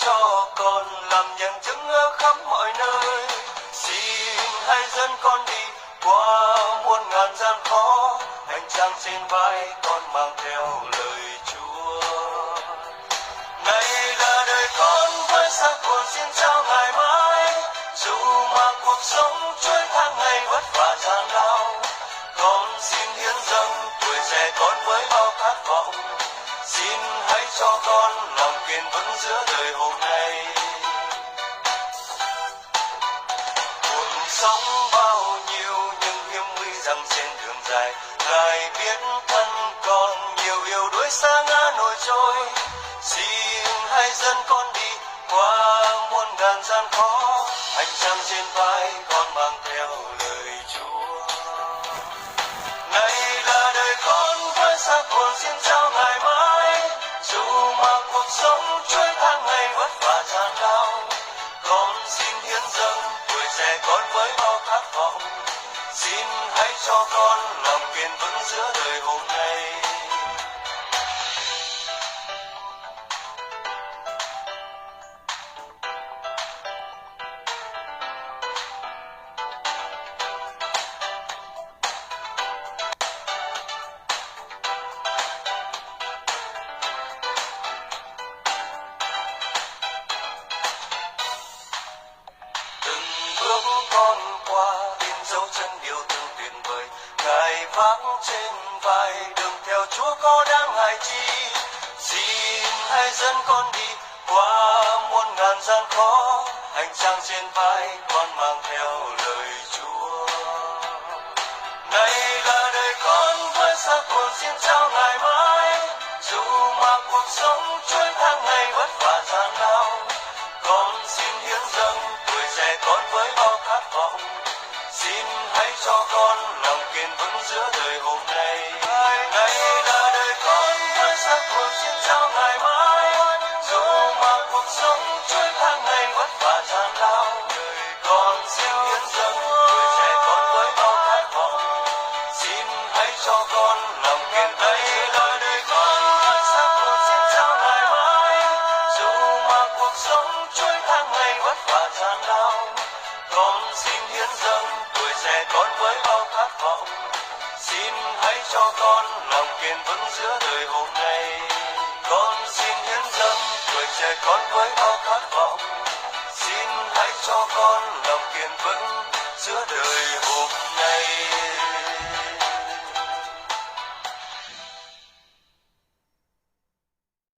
cho con làm nhân chứng ở khắp mọi nơi. Xin hãy dẫn con đi qua muôn ngàn gian khó, hành trang trên vai con mang theo lời Chúa. Này là đời con với xác hồn xin trao ngày mai, dù mang cuộc sống trôi tháng ngày vất vả gian lao. Con xin hiến dâng tuổi trẻ con với bao khát vọng, xin hãy cho con lòng kiên vững giữa đời hôm nay. Cuộc sống bao nhiêu nhưng hiểm nguy rằng trên đường dài, Ngài biết thân con nhiều yếu đuối xa ngã nổi trôi. Xin hãy dẫn con đi qua muôn ngàn gian khó, hành trang trên vai con mang theo lời Chúa. Này là đời con với xác hồn xin trao ngày mai, dù mà cuộc sống trôi tháng ngày vất vả gian lao. Con xin hiến dâng tuổi trẻ con với bao khát vọng, xin hãy cho con lòng kiên vững giữa đời hôm nay. Con qua in dấu chân yêu thương tuyệt vời, Ngài vác trên vai đường theo Chúa có đáng ngại chi. Xin hãy dẫn con đi qua muôn ngàn gian khó, hành trang trên vai con mang theo lời Chúa. Này là đời con với xác hồn xin trao ngày mai, dù mà cuộc sống trôi tháng ngày vất vả gian lao. Con xin hiến dâng tuổi trẻ con với bao khát vọng, xin hãy cho con lòng kiên vững giữa đời hôm nay. Này là đời con với xác hồn xin trao ngày mai, dù mà cuộc sống trôi tháng ngày vất vả gian lao. Con xin hiến dâng tuổi trẻ con với bao khát vọng, xin hãy cho con lòng kiên vững. Này là đời con với xác hồn xin trao ngày mai, dù mà cuộc sống trôi tháng ngày vất vả gian lao. Con xin hiến dâng tuổi trẻ con với bao khát vọng, xin hãy cho con lòng kiên vững giữa đời hôm nay. Con xin hiến dâng tuổi trẻ con với bao khát vọng, xin hãy cho con lòng kiên vững giữa đời hôm nay.